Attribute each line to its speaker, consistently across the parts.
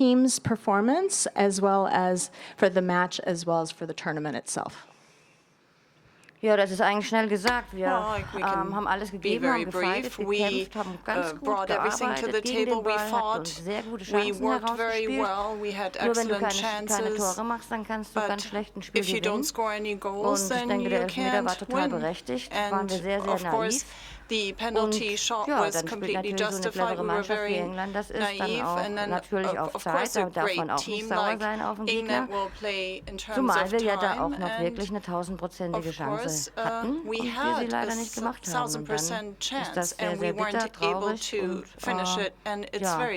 Speaker 1: team's performance as well as for the match as well as for the tournament itself?
Speaker 2: Ja, das ist eigentlich schnell gesagt. Wir
Speaker 3: we
Speaker 2: haben alles gegeben, haben gefightet, gekämpft, haben ganz gut gearbeitet gegen den Ball, hatten uns sehr gute Chancen herausgespielt. Nur wenn du keine Tore machst, dann kannst du ganz schlecht ein Spiel gewinnen. Und ich denke, der Elfmeter war total berechtigt, waren wir sehr, sehr naiv.
Speaker 3: The penalty shot was completely justified. We were very naive, and then of course a great team like England will play in terms
Speaker 2: Zumal
Speaker 3: of
Speaker 2: wir ja da auch
Speaker 3: time.
Speaker 2: noch wirklich eine 1000-prozentige Chance hatten und wir sie leider nicht gemacht haben. Und dann ist das sehr, sehr bitter, traurig und ja,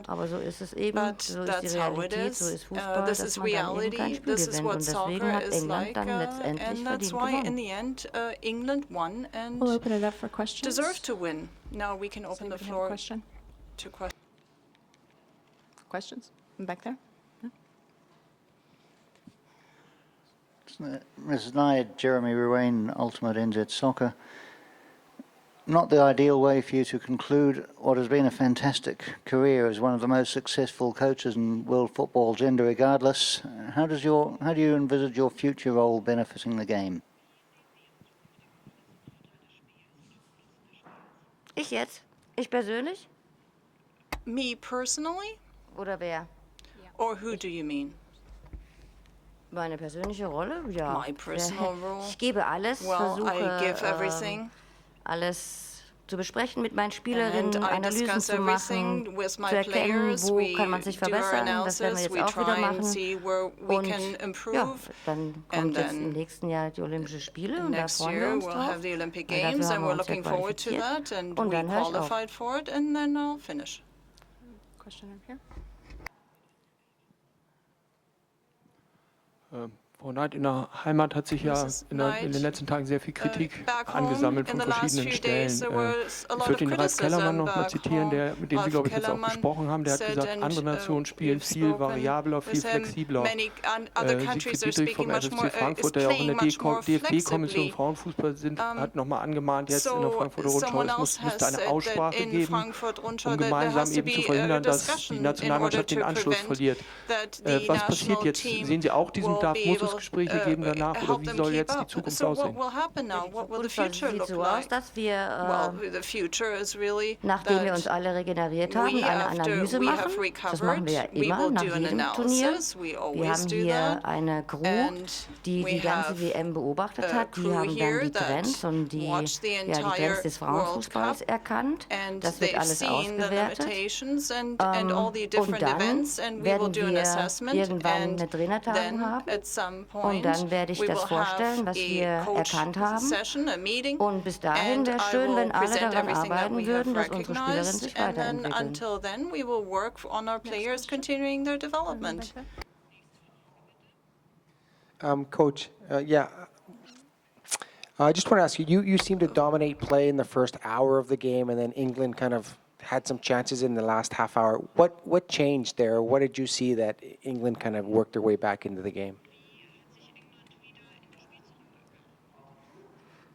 Speaker 2: aber so ist es eben, so ist die Realität, so ist Fußball, dass man dann eben kein Spiel gewinnt. Und deswegen hat England dann letztendlich verdient gewonnen.
Speaker 1: We'll open it up for questions.
Speaker 3: Deserve to win. Now we can open the floor to questions.
Speaker 1: Questions? Back there?
Speaker 4: Mrs. Nye, Jeremy Ruane, Ultimate NZ Soccer. Not the ideal way for you to conclude what has been a fantastic career as one of the most successful coaches in world football, gender regardless. How do you envisage your future role benefiting the game?
Speaker 2: Ich jetzt? Ich persönlich?
Speaker 3: Me personally?
Speaker 2: Oder wer?
Speaker 3: Or who do you mean?
Speaker 2: Meine persönliche Rolle? Ja.
Speaker 3: My personal role?
Speaker 2: Ich gebe alles,
Speaker 3: Well, I give
Speaker 2: versuche
Speaker 3: everything.
Speaker 2: Alles zu besprechen mit meinen Spielerinnen,
Speaker 3: And I
Speaker 2: Analysen
Speaker 3: discuss
Speaker 2: zu machen,
Speaker 3: everything with my
Speaker 2: zu erkennen,
Speaker 3: players.
Speaker 2: wo
Speaker 3: We
Speaker 2: kann man sich
Speaker 3: do our
Speaker 2: verbessern. Das werden wir
Speaker 3: analysis.
Speaker 2: jetzt
Speaker 3: We
Speaker 2: auch wieder
Speaker 3: try and
Speaker 2: machen.
Speaker 3: see where we
Speaker 2: Und
Speaker 3: can
Speaker 2: ja,
Speaker 3: improve.
Speaker 2: dann kommt
Speaker 3: And
Speaker 2: jetzt
Speaker 3: then
Speaker 2: im nächsten Jahr die Olympischen Spiele und da
Speaker 3: Next
Speaker 2: freuen wir
Speaker 3: year
Speaker 2: uns
Speaker 3: we'll
Speaker 2: drauf.
Speaker 3: have the Olympic
Speaker 2: Weil dafür
Speaker 3: Games,
Speaker 2: haben
Speaker 3: and
Speaker 2: wir
Speaker 3: we're
Speaker 2: uns ja
Speaker 3: looking forward to
Speaker 2: qualifiziert.
Speaker 3: that. And
Speaker 2: Und
Speaker 3: we
Speaker 2: dann höre ich auf.
Speaker 3: qualified for it, and then I'll finish.
Speaker 1: Question up here.
Speaker 5: Frau Knight, in der Heimat hat sich ja in den letzten Tagen sehr viel Kritik angesammelt von verschiedenen Stellen. Ich würde den Ralf Kellermann noch mal zitieren, mit dem Sie, glaube ich, jetzt auch gesprochen haben. Der hat gesagt, andere Nationen spielen viel variabler, viel flexibler. Siegfried Dietrich vom FFC Frankfurt, der ja auch in der DFB-Kommission Frauenfußball hat noch mal angemahnt, jetzt in der Frankfurter Rundschau, es müsste eine Aussprache geben, um gemeinsam eben zu verhindern, dass die Nationalmannschaft den Anschluss verliert. Was passiert jetzt? Sehen Sie auch diesen Bedarf? Muss es Gespräche geben danach oder wie soll jetzt die Zukunft aussehen?
Speaker 2: Es sieht so aus, dass wir, nachdem wir uns alle regeneriert haben, eine Analyse machen. Das machen wir ja immer nach jedem Turnier. Wir haben hier eine Crew, die die ganze WM beobachtet hat. Die haben dann die Trends und die Trends des Frauenfußballs erkannt. Das wird alles ausgewertet. Und dann werden wir irgendwann eine Trainertagung haben. Und dann werde ich das vorstellen, was wir erkannt haben. Und bis dahin wäre es schön, wenn alle daran arbeiten würden, dass unsere Spielerinnen sich weiterentwickeln.
Speaker 6: Coach, yeah. I just want to ask you, you seem to dominate play in the first hour of the game, and then England kind of had some chances in the last half hour. What changed there? What did you see that England kind of worked their way back into the game?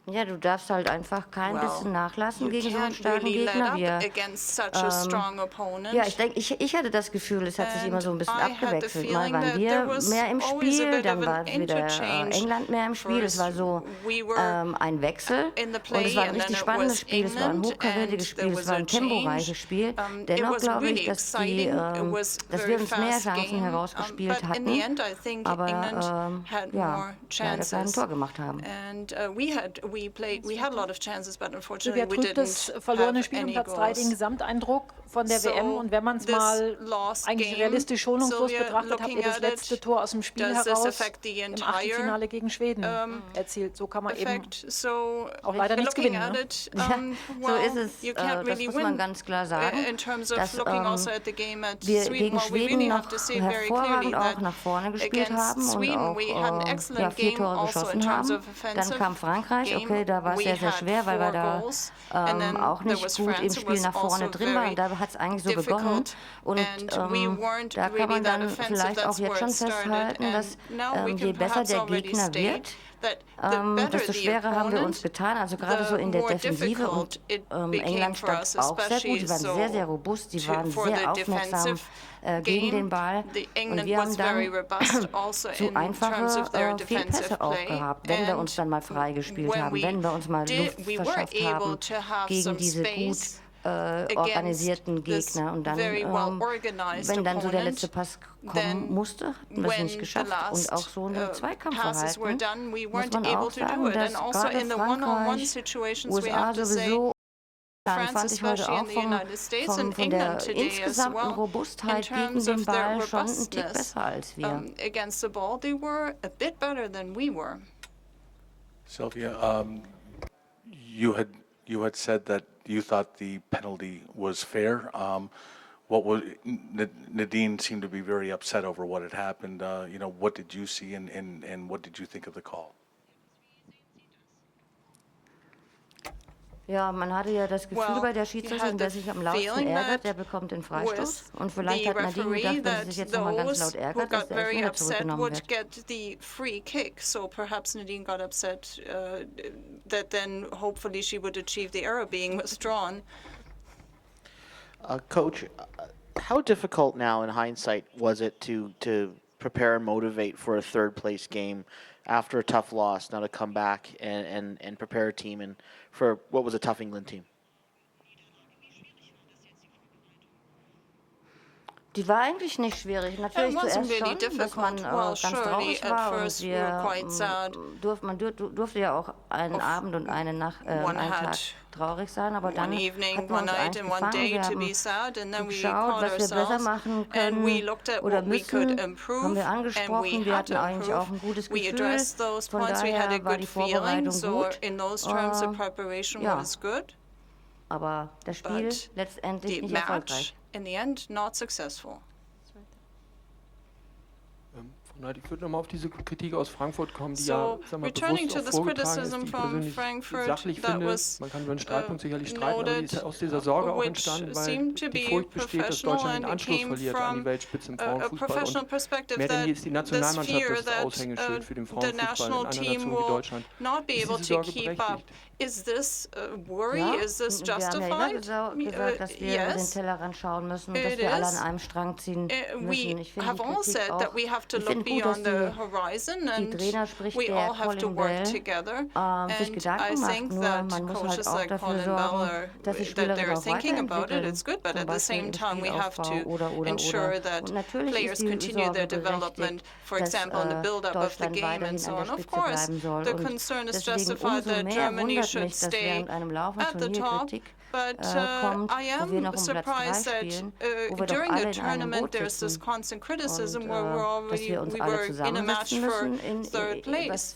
Speaker 2: Ja, du darfst halt einfach kein bisschen nachlassen gegen so einen starken Gegner. Ich hatte das Gefühl, es hat sich immer so ein bisschen abgewechselt. Mal waren wir mehr im Spiel, dann war wieder England mehr im Spiel. Es war so ein Wechsel und es war ein richtig spannendes Spiel. Es war ein hochkarätiges Spiel, es war ein temporeiches Spiel. Dennoch glaube ich, dass wir uns mehr Chancen herausgespielt hatten, aber leider kein Tor gemacht haben.
Speaker 7: Silvia, trübt das verlorene Spiel um Platz 3 den Gesamteindruck von der WM? Und wenn man es mal eigentlich realistisch schonungslos betrachtet, habt ihr das letzte Tor aus dem Spiel heraus im Achtelfinale gegen Schweden erzielt. So kann man eben auch leider nichts gewinnen. Ne?
Speaker 2: Ja, so ist es. Das muss man ganz klar sagen, dass wir gegen Schweden noch hervorragend auch nach vorne gespielt haben und auch 4 Tore geschossen haben. Dann kam Frankreich. Okay, da war es sehr, sehr schwer, weil wir da auch nicht gut im Spiel nach vorne drin waren. Und da hat es eigentlich so begonnen. Und da kann man dann vielleicht auch jetzt schon festhalten, dass je besser der Gegner wird, desto schwerer haben wir uns getan, also gerade so in der Defensive. Und England stand auch sehr gut, sie waren sehr, sehr robust, sie waren sehr aufmerksam gegen den Ball. Und wir haben dann zu einfache Fehlpässe auch gehabt, wenn wir uns dann mal freigespielt haben, wenn wir uns mal Luft verschafft haben gegen diese gut organisierten Gegner. Und dann, wenn dann so der letzte Pass kommen musste, hatten wir es nicht geschafft. Und auch so ein Zweikampfverhalten, muss man auch sagen, dass gerade Frankreich, USA sowieso, fand ich heute auch von der insgesamten Robustheit gegen den Ball schon einen Tick besser als wir.
Speaker 3: Sylvia, you had said that you thought the penalty was fair. Nadine seemed to be very upset over what had happened. What did you see and what did you think of the call?
Speaker 2: Ja, man hatte ja das Gefühl bei der Schiedsrichterin, der sich am lautesten ärgert, der bekommt den Freistoß. Und vielleicht hat Nadine gedacht, wenn sie sich jetzt nochmal ganz laut ärgert, dass der Elfmeter zurückgenommen wird.
Speaker 1: So perhaps Nadine got upset that then hopefully she would achieve the error being withdrawn.
Speaker 8: Coach, how difficult now in hindsight was it to prepare and motivate for a third place game after a tough loss, now to come back and prepare a team and for what was a tough England team?
Speaker 2: Die war eigentlich nicht schwierig. Natürlich zuerst schon, dass man ganz traurig war und man durfte ja auch einen Abend und einen Tag traurig sein, aber dann hatten wir uns eingefangen, wir haben geschaut, was wir besser machen können oder müssen, haben wir angesprochen, wir hatten eigentlich auch ein gutes Gefühl, von daher war die Vorbereitung gut. Ja. Aber das Spiel letztendlich nicht erfolgreich.
Speaker 1: In the end, not successful.
Speaker 5: Ich würde nochmal auf diese Kritik aus Frankfurt kommen, die
Speaker 1: returning to
Speaker 5: bewusst
Speaker 1: this
Speaker 5: auch vorgetragen
Speaker 1: criticism
Speaker 5: ist, die
Speaker 1: from
Speaker 5: ich
Speaker 1: Frankfurt,
Speaker 5: sachlich
Speaker 1: that
Speaker 5: finde.
Speaker 1: was
Speaker 5: Man kann über einen Streitpunkt sicherlich streiten, aber die ist aus dieser Sorge auch entstanden, weil die Furcht besteht, dass Deutschland den Anschluss verliert an die Weltspitze im Frauenfußball. Und mehr denn je ist die Nationalmannschaft das Aushängeschild für den Frauenfußball in einer Nation wie Deutschland. Ist diese Sorge berechtigt?
Speaker 1: Is this worry?
Speaker 2: Ja,
Speaker 1: Is this
Speaker 2: justified? Wir haben ja immer gesagt, dass wir über den Tellerrand schauen müssen und dass wir alle an einem Strang ziehen müssen. Ich finde die Kritik auch, ich finde gut, dass die Trainer, sprich der Colin Bell, sich Gedanken macht, nur man muss halt auch dafür sorgen, dass die Spielerinnen auch weiterentwickeln, zum Beispiel im Spielaufbau oder. Und natürlich ist die Sorge berechtigt, dass Deutschland weiterhin an der Spitze bleiben soll. Und deswegen umso mehr wundert mich, dass während einem laufenden Turnier Kritik kommt, wo wir noch um Platz 3 spielen, wo wir doch alle in einem Boot sitzen und dass wir uns alle zusammensetzen müssen im Trainerteam, das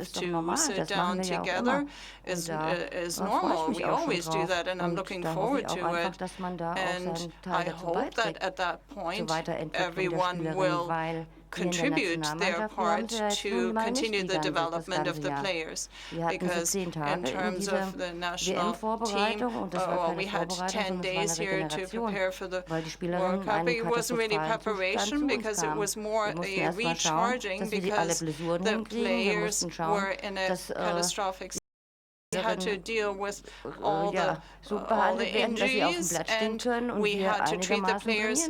Speaker 2: ist doch normal, das machen wir ja auch immer. Und da freue ich mich auch schon drauf und da hoffe ich auch einfach, dass man da auch seinen Teil dazu beiträgt, zur Weiterentwicklung der Spielerinnen, weil
Speaker 1: contribute their part to continue the development of the players. Because in terms of the national team, we had 10 days here to prepare for the World Cup. It wasn't really preparation because it was more a recharging because the players were in a catastrophic situation. We had to deal with all the injuries and we had to treat the players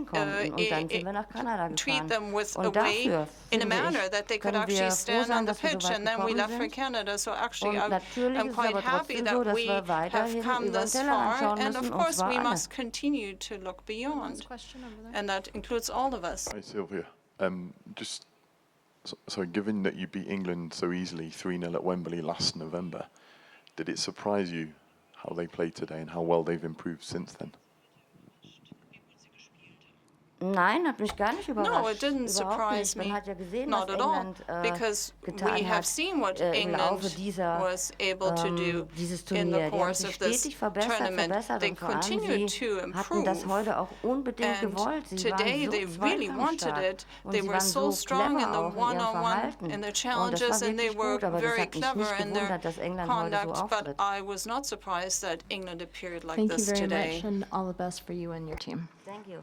Speaker 1: treat them with a way in a manner that they could actually stand on the pitch, and then we left for Canada. So actually I'm quite happy that we have come this far, and of course we must continue to look beyond, and that includes all of us.
Speaker 9: Hi Sylvia, so given that you beat England so easily 3-0 at Wembley last November, did it surprise you how they played today and how well they've improved since then?
Speaker 2: Nein, hat mich gar nicht überrascht.
Speaker 1: No, it didn't surprise me.
Speaker 2: Man hat ja gesehen,
Speaker 1: Not
Speaker 2: was
Speaker 1: at all,
Speaker 2: England
Speaker 1: because
Speaker 2: getan
Speaker 1: we have
Speaker 2: hat
Speaker 1: seen what
Speaker 2: im
Speaker 1: England
Speaker 2: Laufe
Speaker 1: was able to do
Speaker 2: dieses
Speaker 1: in
Speaker 2: Turnier.
Speaker 1: the
Speaker 2: Die haben
Speaker 1: course
Speaker 2: sich
Speaker 1: of this
Speaker 2: stetig verbessert
Speaker 1: tournament. They
Speaker 2: und vor allem
Speaker 1: continue
Speaker 2: sie
Speaker 1: to
Speaker 2: hatten das
Speaker 1: improve.
Speaker 2: heute auch unbedingt gewollt. Sie
Speaker 1: Today
Speaker 2: waren
Speaker 1: they
Speaker 2: so
Speaker 1: really wanted it. They were so strong in the one-on-one, in their challenges, and they were very clever in their conduct. But I was not surprised that England appeared like this today.
Speaker 10: Thank you very much, and all the best for you and your team.
Speaker 2: Thank you.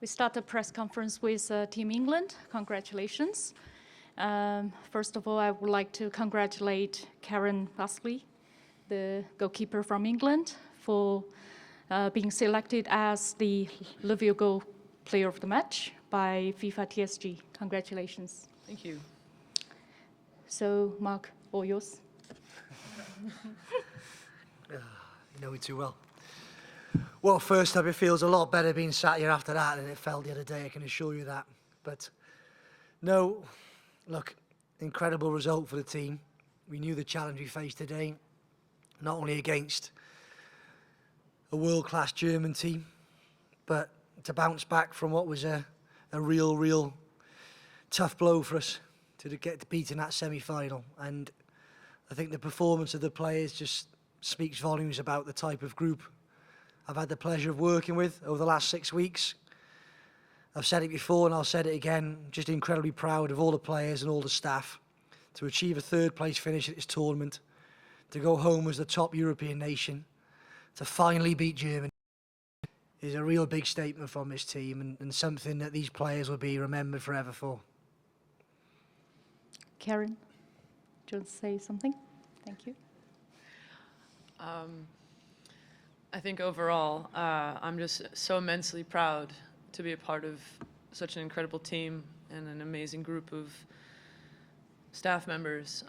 Speaker 3: We start the press conference with Team England. Congratulations. First of all, I would like to congratulate Karen Busley, the goalkeeper from England, for being selected as the Liverpool Goal Player of the Match by FIFA TSG. Congratulations.
Speaker 11: Thank you.
Speaker 3: So, Mark, all yours.
Speaker 12: You know me too well. Well, first up, it feels a lot better being sat here after that than it felt the other day, I can assure you that. But no, look, incredible result for the team. We knew the challenge we faced today, not only against a world-class German team, but to bounce back from what was a real tough blow for us to get beat in that semi-final. And I think the performance of the players just speaks volumes about the type of group I've had the pleasure of working with over the last 6 weeks. I've said it before and I'll say it again, just incredibly proud of all the players and all the staff to achieve a third place finish at this tournament, to go home as the top European nation, to finally beat Germany is a real big statement from this team and something that these players will be remembered forever for.
Speaker 3: Karen, do you want to say something? Thank you.
Speaker 11: I think overall, I'm just so immensely proud to be a part of such an incredible team and an amazing group of staff members.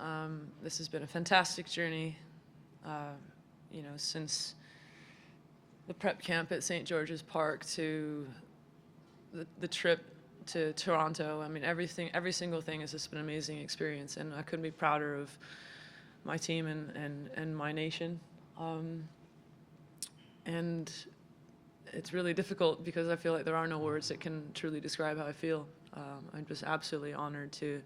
Speaker 11: This has been a fantastic journey, you know, since the prep camp at St. George's Park to the trip to Toronto. I mean, every single thing has just been an amazing experience, and I couldn't be prouder of my team and my nation. And it's really difficult because I feel like there are no words that can truly describe how I feel. I'm just absolutely honored to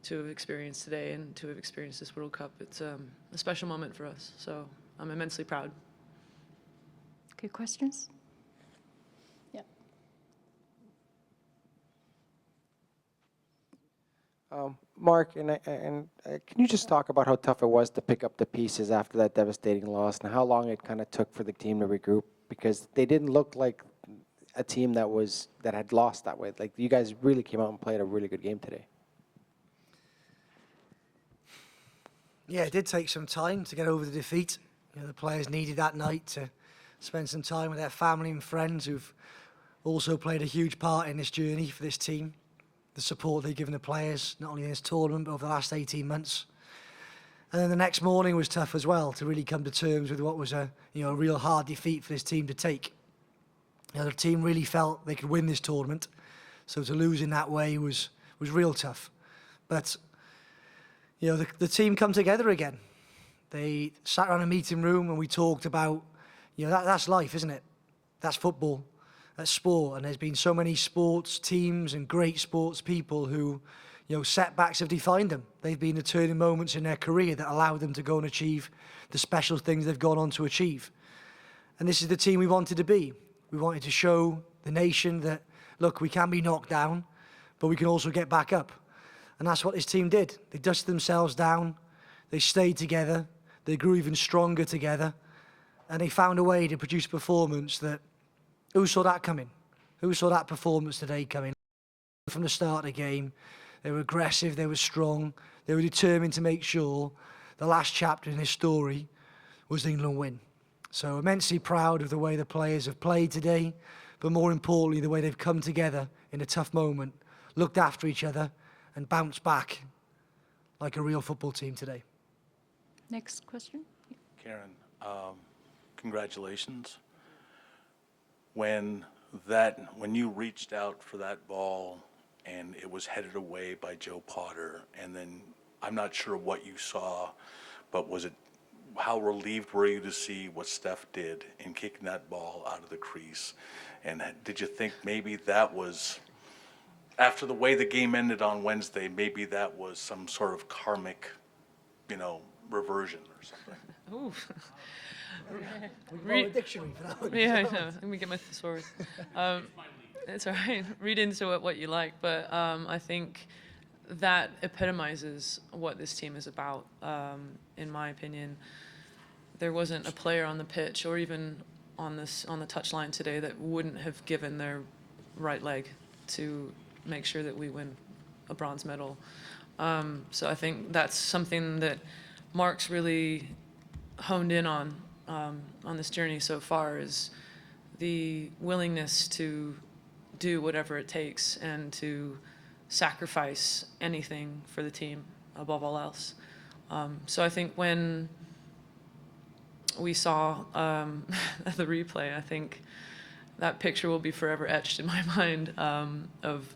Speaker 11: have experienced today and to have experienced this World Cup. It's a special moment for us, so I'm immensely proud.
Speaker 3: Okay, questions? Yeah.
Speaker 6: Mark, can you just talk about how tough it was to pick up the pieces after that devastating loss and how long it kind of took for the team to regroup? Because they didn't look like a team that had lost that way. Like, you guys really came out and played a really good game today.
Speaker 12: Yeah, it did take some time to get over the defeat. You know, the players needed that night to spend some time with their family and friends who've also played a huge part in this journey for this team. The support they've given the players, not only in this tournament, but over the last 18 months. And then the next morning was tough as well, to really come to terms with what was a real hard defeat for this team to take. You know, the team really felt they could win this tournament, so to lose in that way was real tough. But you know, the team come together again. They sat around a meeting room and we talked about, you know, that's life, isn't it? That's football. That's sport, and there's been so many sports teams and great sports people who, you know, setbacks have defined them. They've been the turning moments in their career that allowed them to go and achieve the special things they've gone on to achieve. And this is the team we wanted to be. We wanted to show the nation that, look, we can be knocked down, but we can also get back up. And that's what this team did. They dusted themselves down, they stayed together, they grew even stronger together, and they found a way to produce a performance that, who saw that coming? Who saw that performance today coming? From the start of the game, they were aggressive, they were strong, they were determined to make sure the last chapter in this story was the England win. So immensely proud of the way the players have played today, but more importantly, the way they've come together in a tough moment, looked after each other, and bounced back like a real football team today.
Speaker 3: Next question.
Speaker 13: Karen, congratulations. When you reached out for that ball and it was headed away by Joe Potter, and then I'm not sure what you saw, but how relieved were you to see what Steph did in kicking that ball out of the crease? And did you think maybe that was, after the way the game ended on Wednesday, maybe that was some sort of karmic, you know, reversion or something?
Speaker 11: Ooh.
Speaker 12: We a dictionary for that one.
Speaker 11: Yeah, I know. Let me get my thesaurus. It's all right. Read into it what you like, but I think that epitomizes what this team is about, in my opinion. There wasn't a player on the pitch or even on the touchline today that wouldn't have given their right leg to make sure that we win a bronze medal. So I think that's something that Mark's really honed in on this journey so far, is the willingness to do whatever it takes and to sacrifice anything for the team above all else. So I think when we saw the replay, I think that picture will be forever etched in my mind of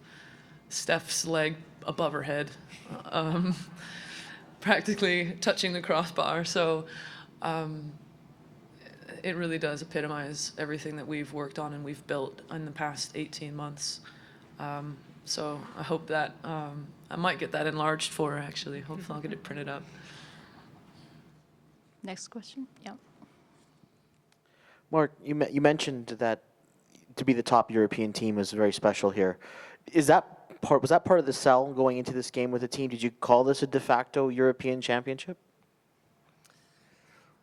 Speaker 11: Steph's leg above her head, practically touching the crossbar. So it really does epitomize everything that we've worked on and we've built in the past 18 months. So I hope that I might get that enlarged for her, actually. Hopefully I'll get it printed up.
Speaker 3: Next question. Yeah.
Speaker 8: Mark, you mentioned that to be the top European team was very special here. Was that part of the sell going into this game with the team? Did you call this a de facto European championship?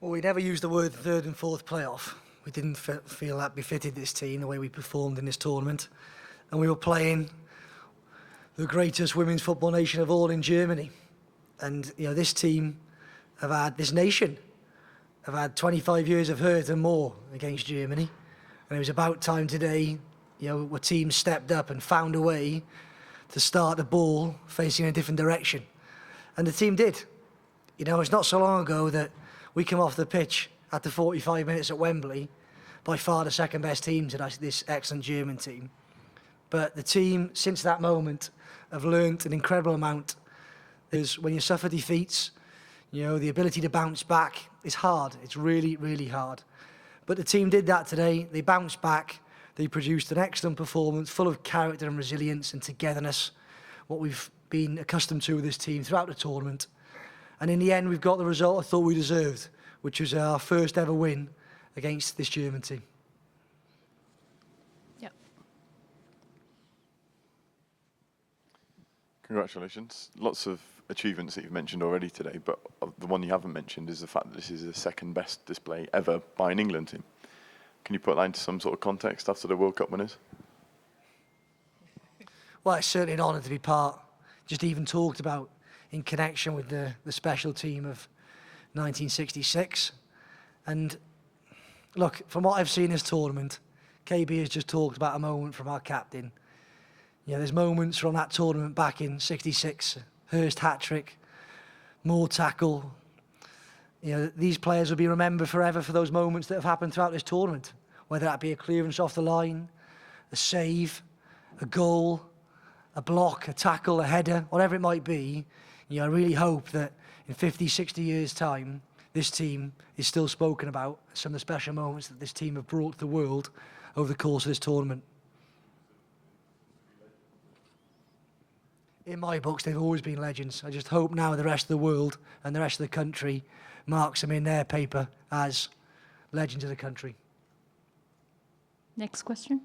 Speaker 12: Well, we never used the word third and fourth playoff. We didn't feel that befitted this team, the way we performed in this tournament. And we were playing the greatest women's football nation of all in Germany. And, this team this nation have had 25 years of hurt and more against Germany. And it was about time today, where teams stepped up and found a way to start the ball facing a different direction. And the team did. It's not so long ago that we come off the pitch after 45 minutes at Wembley, by far the second best team to this excellent German team. But the team, since that moment, have learnt an incredible amount. Because when you suffer defeats, the ability to bounce back is hard. It's really, really hard. But the team did that today. They bounced back. They produced an excellent performance, full of character and resilience and togetherness, what we've been accustomed to with this team throughout the tournament. And in the end, we've got the result I thought we deserved, which was our first ever win against this German team.
Speaker 3: Yeah.
Speaker 9: Congratulations. Lots of achievements that you've mentioned already today, but the one you haven't mentioned is the fact that this is the second best display ever by an England team. Can you put that into some sort of context after the World Cup winners?
Speaker 12: Well, it's certainly an honour to be part, just even talked about in connection with the special team of 1966. And look, from what I've seen in this tournament, KB has just talked about a moment from our captain. There's moments from that tournament back in 66, Hurst hat-trick, Moore tackle. These players will be remembered forever for those moments that have happened throughout this tournament, whether that be a clearance off the line, a save, a goal, a block, a tackle, a header, whatever it might be. I really hope that in 50, 60 years' time, this team is still spoken about, some of the special moments that this team have brought to the world over the course of this tournament. In my books, they've always been legends. I just hope now the rest of the world and the rest of the country marks them in their paper as legends of the country.
Speaker 3: Next question.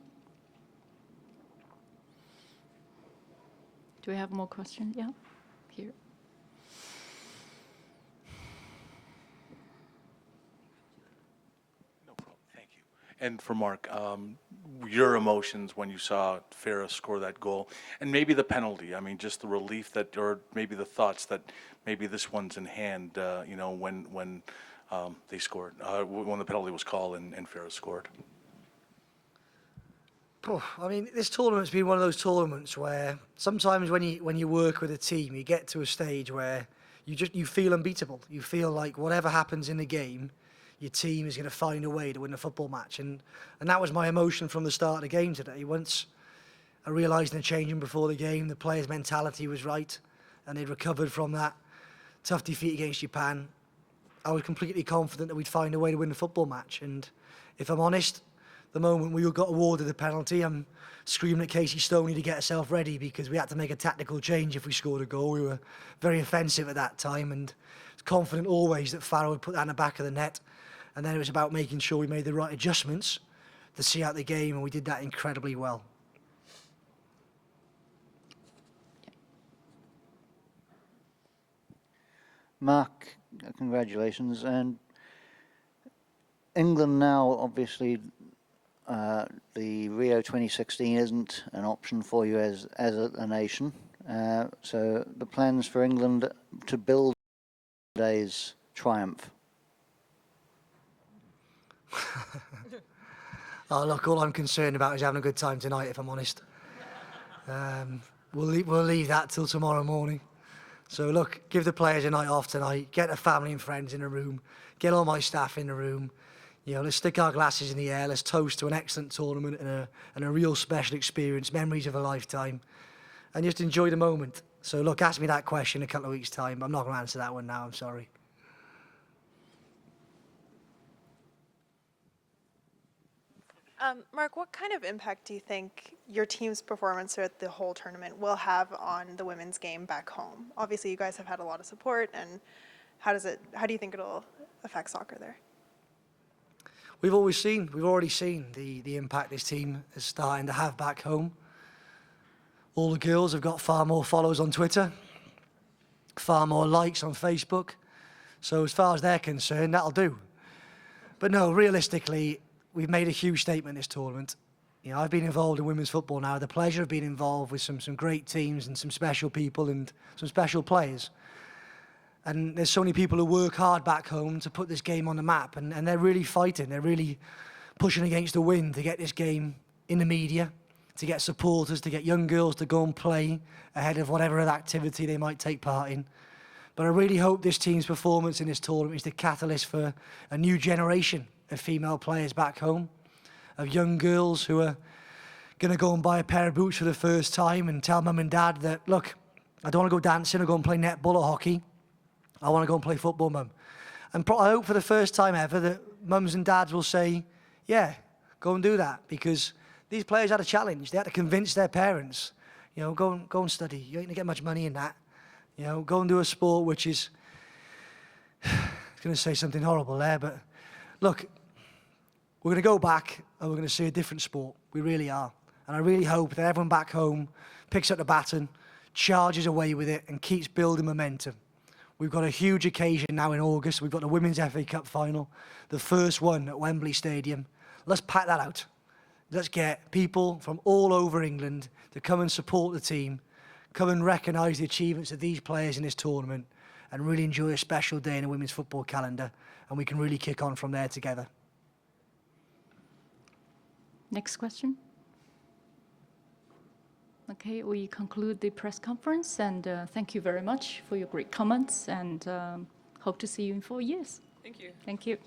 Speaker 3: Do we have more questions? Yeah, here.
Speaker 13: No problem. Thank you. And for Mark, your emotions when you saw Farah score that goal, and maybe the penalty. I mean, just the relief that, or maybe the thoughts that maybe this one's in hand. When they scored, when the penalty was called and Farah scored.
Speaker 12: I mean, this tournament's been one of those tournaments where sometimes when you work with a team, you get to a stage where you feel unbeatable. You feel like whatever happens in the game, your team is going to find a way to win a football match. And that was my emotion from the start of the game today. Once I realised in the changing before the game, the players' mentality was right and they'd recovered from that tough defeat against Japan, I was completely confident that we'd find a way to win the football match. And if I'm honest, the moment we got awarded the penalty, I'm screaming at Casey Stoney to get herself ready because we had to make a tactical change if we scored a goal. We were very offensive at that time and confident always that Farah would put that in the back of the net. And then it was about making sure we made the right adjustments to see out the game, and we did that incredibly well.
Speaker 4: Mark, congratulations. And England now, obviously, the Rio 2016 isn't an option for you as a nation. So the plans for England to build today's triumph.
Speaker 12: Oh, look, all I'm concerned about is having a good time tonight, if I'm honest. We'll leave that till tomorrow morning. So look, give the players a night off tonight, get the family and friends in a room, get all my staff in the room. You know, let's stick our glasses in the air, let's toast to an excellent tournament and a real special experience, memories of a lifetime, and just enjoy the moment. So look, ask me that question in a couple of weeks' time. I'm not going to answer that one now, I'm sorry.
Speaker 14: Mark, what kind of impact do you think your team's performance throughout the whole tournament will have on the women's game back home? Obviously, you guys have had a lot of support, and how do you think it'll affect soccer there?
Speaker 12: We've already seen the impact this team is starting to have back home. All the girls have got far more followers on Twitter, far more likes on Facebook. So as far as they're concerned, that'll do. But no, realistically, we've made a huge statement this tournament. You know, I've been involved in women's football now, the pleasure of being involved with some great teams and some special people and some special players. And there's so many people who work hard back home to put this game on the map, and they're really fighting, they're really pushing against the wind to get this game in the media, to get supporters, to get young girls to go and play ahead of whatever other activity they might take part in. But I really hope this team's performance in this tournament is the catalyst for a new generation of female players back home, of young girls who are going to go and buy a pair of boots for the first time and tell mum and dad that, look, I don't want to go dancing or go and play netball or hockey. I want to go and play football, mum. And I hope for the first time ever that mums and dads will say, yeah, go and do that, because these players had a challenge. They had to convince their parents, you know, go and study. You ain't going to get much money in that. You know, go and do a sport which is, I was going to say something horrible there, but look, we're going to go back and we're going to see a different sport. We really are. And I really hope that everyone back home picks up the baton, charges away with it, and keeps building momentum. We've got a huge occasion now in August. We've got the Women's FA Cup final, the first one at Wembley Stadium. Let's pack that out. Let's get people from all over England to come and support the team, come and recognise the achievements of these players in this tournament, and really enjoy a special day in the women's football calendar, and we can really kick on from there together.
Speaker 3: Next question. Okay, we conclude the press conference, and thank you very much for your great comments, and hope to see you in 4 years.
Speaker 11: Thank you.
Speaker 3: Thank you.